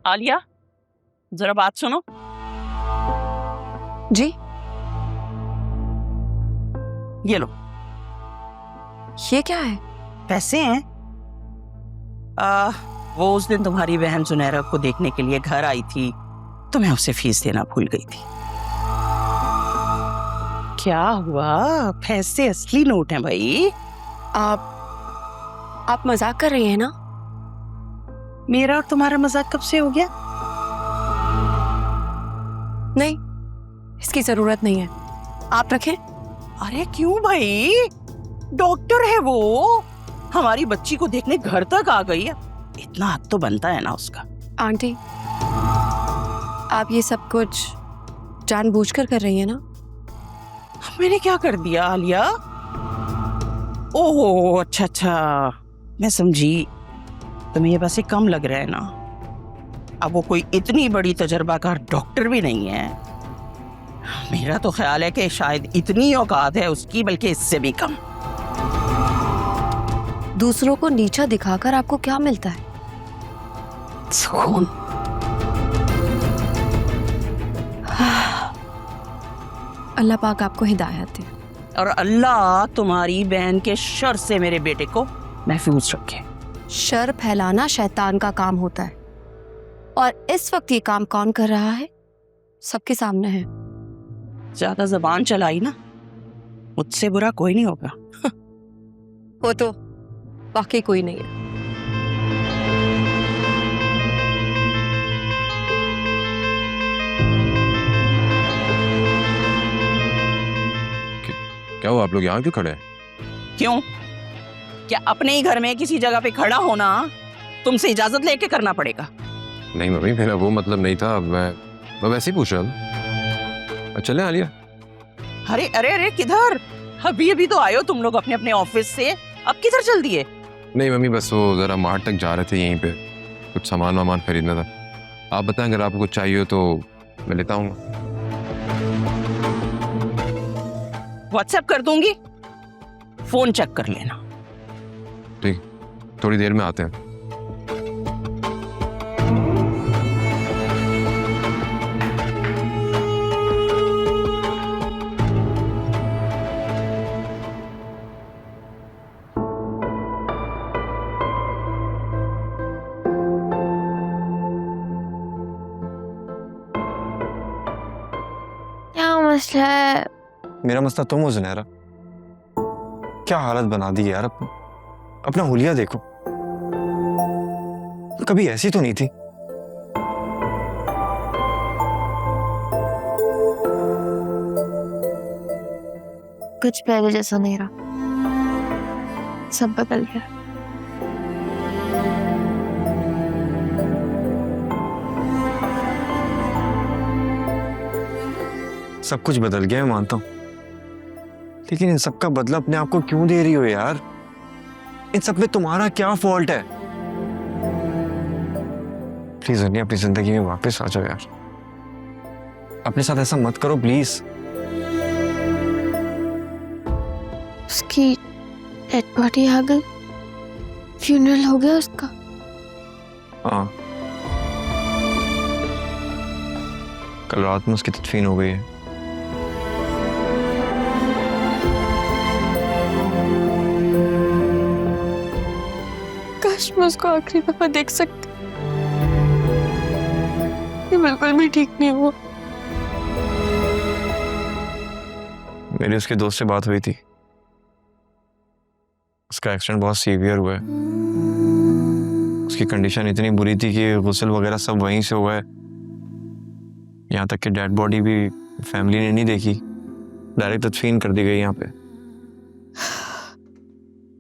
आलिया, जरा बात सुनो। जी। ये लो, ये क्या है? पैसे हैं। वो उस दिन तुम्हारी बहन सुनहरा को देखने के लिए घर आई थी, तो मैं उसे फीस देना भूल गई थी। क्या हुआ? पैसे असली नोट हैं भाई। आप मजाक कर रही हैं ना? मेरा और तुम्हारा मजाक कब से हो गया? नहीं, इसकी जरूरत नहीं है, आप रखें। अरे क्यों भाई, डॉक्टर है वो, हमारी बच्ची को देखने घर तक आ गई है, इतना हक तो बनता है ना उसका। आंटी, आप ये सब कुछ जानबूझकर कर रही हैं ना? मैंने क्या कर दिया आलिया? ओह अच्छा, मैं समझी, तुम्हें ये पैसे कम लग रहे हैं ना। अब वो कोई इतनी बड़ी तजर्बाकार डॉक्टर भी नहीं है। मेरा तो ख्याल है कि शायद इतनी औकात है उसकी, बल्कि इससे भी कम। दूसरों को नीचा दिखाकर आपको क्या मिलता है? सुकून। अल्लाह पाक आपको हिदायत दे। और अल्लाह तुम्हारी बहन के शर से मेरे बेटे को महफूज रखे। शर फैलाना शैतान का काम होता है, और इस वक्त ये काम कौन कर रहा है? सबके सामने है। ज्यादा जबान चलाई ना, मुझसे बुरा कोई नहीं होगा। वो तो वाकई कोई नहीं है। क्या हुआ, आप लोग यहाँ क्यों खड़े हैं? क्यों? क्या अपने ही घर में किसी जगह पे खड़ा होना तुमसे इजाजत लेके करना पड़ेगा? नहीं मम्मी, मेरा वो मतलब नहीं था, मैं वैसे ही पूछ रहा हूँ। चले आलिया। अरे अरे अरे, किधर? अभी अभी तो आए हो तुम लोग अपने अपने ऑफिस से, अब किधर चल दिए? नहीं मम्मी, बस वो जरा मार्ट तक जा रहे थे, यहीं पे कुछ सामान वामान खरीदना था। आप बताएं, अगर आपको कुछ चाहिए हो तो मैं लेता हूँ। व्हाट्सएप कर दूंगी, फोन चेक कर लेना। ठीक, थोड़ी देर में आते हैं। क्या मसला है? मेरा मसला तुम हो सुनहरा। क्या हालत बना दी यार अपना हुलिया देखो, कभी ऐसी तो नहीं थी। कुछ पहले जैसा नहीं रहा, सब बदल गया। सब कुछ बदल गया है मानता हूं, लेकिन इन सब का बदला अपने आप को क्यों दे रही हो यार? इन सब में तुम्हारा क्या फॉल्ट है? प्लीज अन्य अपनी जिंदगी में वापस आ जाओ यार, अपने साथ ऐसा मत करो प्लीज। उसकी डेड बॉडी आ गई, फ्यूनरल हो गया उसका। हाँ, कल रात में उसकी तदफीन हो गई है। काश मैं उसको आखिरी दफा देख सकती। ये बिल्कुल भी ठीक नहीं हुआ। मेरी उसके दोस्त से बात हुई थी, उसका एक्सीडेंट बहुत सीवियर हुआ है। उसकी कंडीशन इतनी बुरी थी कि गुस्ल वगैरह सब वहीं से हुआ है, यहाँ तक कि डेड बॉडी भी फैमिली ने नहीं देखी, डायरेक्ट तदफीन कर दी गई यहाँ पे।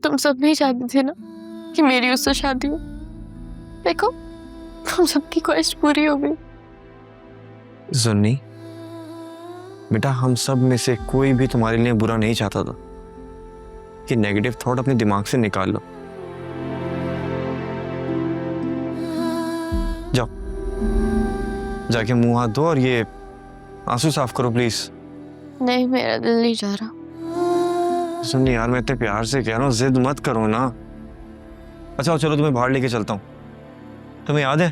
तुम सब नहीं चाहते थे ना कि मेरी उससे शादी हो? देखो, हम सबकी ख्वाहिश पूरी हो गई। सुन्नी बेटा, हम सब में से कोई भी तुम्हारे लिए बुरा नहीं चाहता था, कि नेगेटिव थॉट अपने दिमाग से निकाल लो। जाओ, जाके मुंह हाथ धो और ये आंसू साफ करो प्लीज। नहीं, मेरा दिल नहीं जा रहा। सुनिए यार, मैं इतने प्यार से कह रहा हूँ, जिद मत करो ना। अच्छा चलो, तुम्हें बाहर लेके चलता हूँ। तुम्हें याद है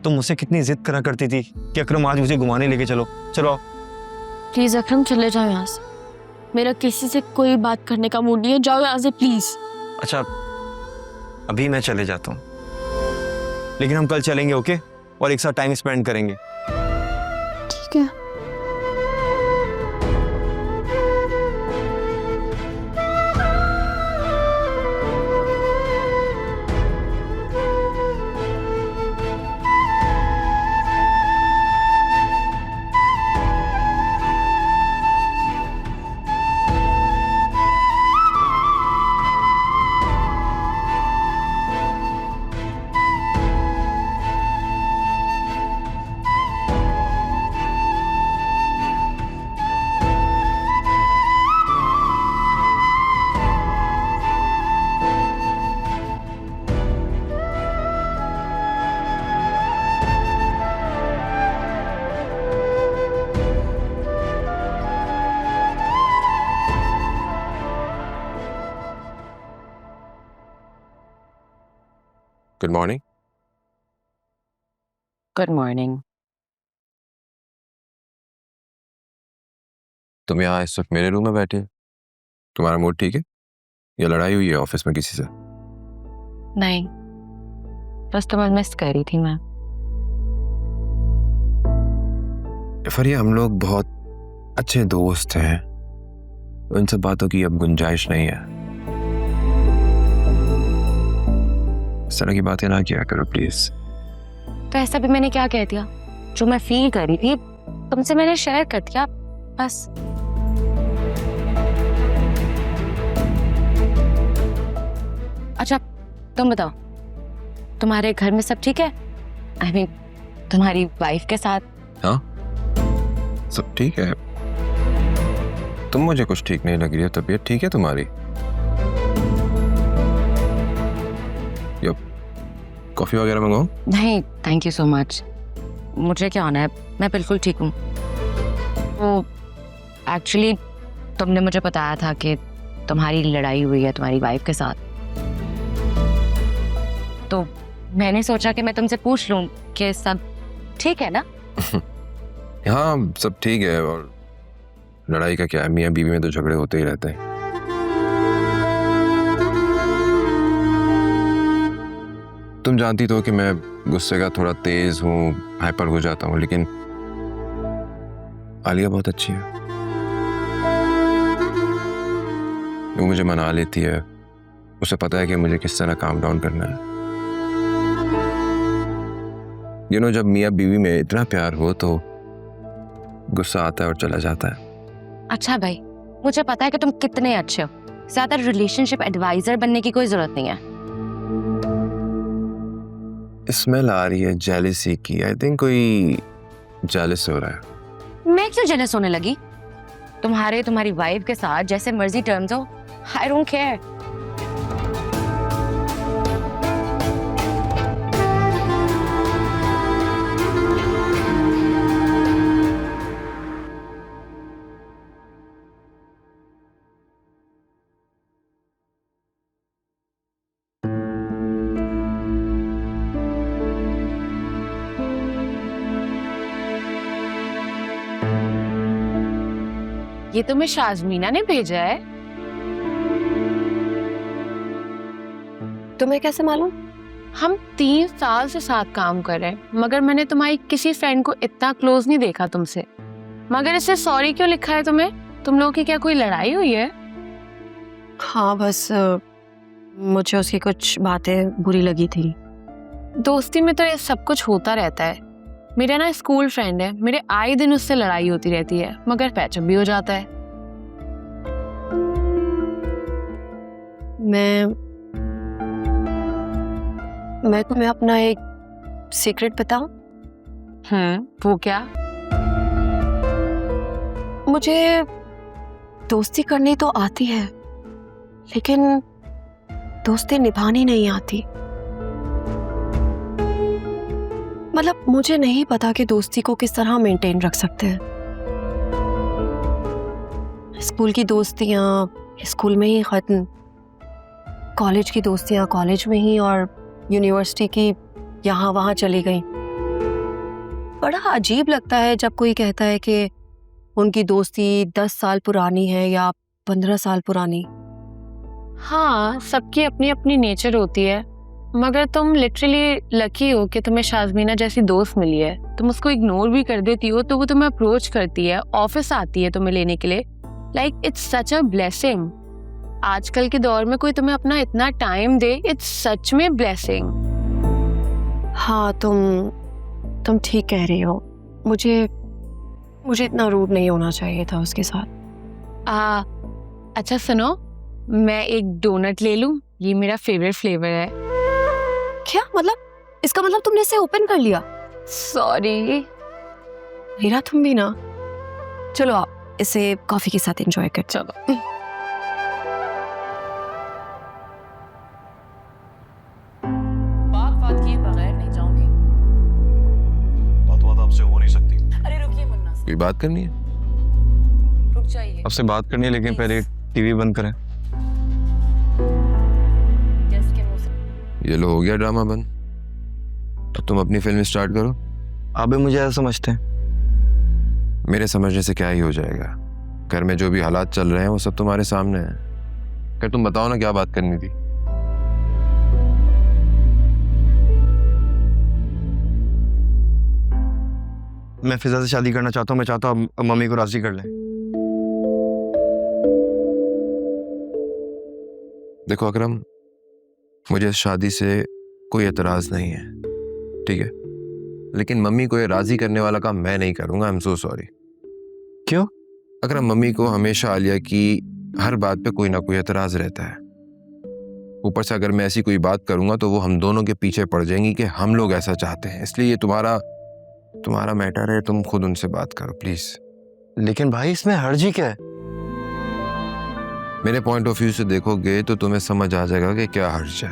तुम मुझसे कितनी जिद करा करती थी कि अकरम आज मुझे घुमाने लेके चलो। चलो आओ। प्लीज अकरम चले जाओ यहाँ से, मेरा किसी से कोई बात करने का मूड नहीं है, जाओ यहाँ से प्लीज। अच्छा अभी मैं चले जाता हूँ, लेकिन हम कल चलेंगे, ओके? और एक साथ टाइम स्पेंड करेंगे। ठीक है। Good morning. Good morning. तुम यहाँ इस वक्त मेरे रूम में बैठे हो, तुम्हारा मूड ठीक है या लड़ाई हुई है ऑफिस में किसी से? नहीं, बस तुम्हें मिस कर रही थी मैं। फरिया, हम लोग बहुत अच्छे दोस्त हैं, उन सब बातों की अब गुंजाइश नहीं है। इस तरह की बातें ना किया करो प्लीज। तो ऐसा भी मैंने क्या कह दिया? जो मैं फील कर रही थी तुमसे मैंने शेयर कर दिया, बस। अच्छा तुम बताओ, तुम्हारे घर में सब ठीक है? I mean, तुम्हारी वाइफ के साथ? हाँ सब ठीक है। तुम मुझे कुछ ठीक नहीं लग रही है, तबीयत ठीक है तुम्हारी? या कॉफी वगैरह मंगाओ? नहीं थैंक यू सो मच, मुझे क्या होना है, मैं बिल्कुल ठीक हूँ। वो एक्चुअली तुमने मुझे बताया था कि तुम्हारी लड़ाई हुई है तुम्हारी वाइफ के साथ, तो मैंने सोचा कि मैं तुमसे पूछ लूं कि सब ठीक है ना? हाँ सब ठीक है, और लड़ाई का क्या है, मियाँ बीवी में तो झगड़े होते ही रहते हैं। तुम जानती तो कि मैं गुस्से का थोड़ा तेज हूँ, हाइपर हो जाता हूँ, लेकिन आलिया बहुत अच्छी है, वो मुझे मना लेती है, उसे पता है कि मुझे किस तरह काम डाउन करना है। जब मियाँ बीवी में इतना प्यार हो तो गुस्सा आता है और चला जाता है। अच्छा भाई, मुझे पता है कि तुम कितने अच्छे हो, ज्यादा रिलेशनशिप एडवाइजर बनने की कोई जरूरत नहीं है। स्मेल आ रही है जेलसी की, आई थिंक कोई जेलस हो रहा है। मैं क्यों जेलस होने लगी? तुम्हारी वाइफ के साथ जैसे मर्जी टर्म्स हो, आई डोंट केयर। ये तुम्हें शाजमीना ने भेजा है? तुम्हें कैसे मालूम? हम 3 साल से साथ काम कर रहे हैं, मगर मैंने तुम्हारी किसी फ्रेंड को इतना क्लोज नहीं देखा तुमसे। मगर इससे सॉरी क्यों लिखा है तुम्हें? तुम लोगों की क्या कोई लड़ाई हुई है? हाँ बस मुझे उसकी कुछ बातें बुरी लगी थी। दोस्ती में तो ये सब कुछ होता रहता है। मेरा ना स्कूल फ्रेंड है, मेरे आए दिन उससे लड़ाई होती रहती है, मगर पैचअप भी हो जाता है। मैं तुम्हें अपना एक सीक्रेट बताऊं? वो क्या? मुझे दोस्ती करनी तो आती है, लेकिन दोस्ती निभानी नहीं आती। मतलब मुझे नहीं पता कि दोस्ती को किस तरह मेंटेन रख सकते हैं। स्कूल की दोस्तियां स्कूल में ही खत्म, कॉलेज की दोस्तियां कॉलेज में ही, और यूनिवर्सिटी की यहाँ वहाँ चली गई। बड़ा अजीब लगता है जब कोई कहता है कि उनकी दोस्ती 10 साल पुरानी है या 15 साल पुरानी। हाँ, सबकी अपनी अपनी नेचर होती है, मगर तुम लिटरली लकी हो कि तुम्हें शाज़मीना जैसी दोस्त मिली है। तुम उसको इग्नोर भी कर देती हो तो वो तुम्हें अप्रोच करती है, ऑफिस आती है तुम्हें लेने के लिए। Like it's such a blessing. आजकल के दौर में कोई तुम्हें अपना इतना टाइम दे, इट्स सच में ब्लेसिंग। हाँ, तुम ठीक कह रही हो। मुझे इतना रूड नहीं होना चाहिए था उसके साथ। अच्छा सुनो, मैं एक डोनट ले लूं? ये मेरा फेवरेट फ्लेवर है। क्या मतलब? इसका मतलब तुमने इसे ओपन कर लिया? सॉरी। हीरा तुम भी ना। चलो आप इसे कॉफी के साथ एंजॉय कर। चलो। बात किए बगैर नहीं जाऊंगी। बात आपसे हो नहीं सकती। अरे रुकिए मुन्ना, कोई बात करनी है? रुक जाइए। आपसे बात करनी है, लेकिन पहले टीवी बंद करें। गेस्ट के मुंह से ये लो, हो गया ड्रामा बंद। अब तुम अपनी फिल्म स्टार्ट करो। आप भी मुझे ऐसा समझते हैं? मेरे समझने से क्या ही हो जाएगा। घर में जो भी हालात चल रहे हैं वो सब तुम्हारे सामने है। फिर तुम बताओ ना क्या बात करनी थी। मैं फिजा से शादी करना चाहता हूँ। मैं चाहता हूँ अब मम्मी को राजी कर लें। देखो अकरम, मुझे इस शादी से कोई एतराज नहीं है, ठीक है, लेकिन मम्मी को ये राजी करने वाला काम मैं नहीं करूंगा। I am so sorry. क्यों? अकरम, मम्मी को हमेशा आलिया की हर बात पे कोई ना कोई एतराज रहता है। ऊपर से अगर मैं ऐसी कोई बात करूंगा तो वो हम दोनों के पीछे पड़ जाएंगी कि हम लोग ऐसा चाहते हैं। इसलिए ये तुम्हारा मैटर है, तुम खुद उनसे बात करो प्लीज। लेकिन भाई इसमें हर्ज ही क्या है? मेरे पॉइंट ऑफ व्यू से देखोगे तो तुम्हें समझ आ जाएगा कि क्या हर्ज है।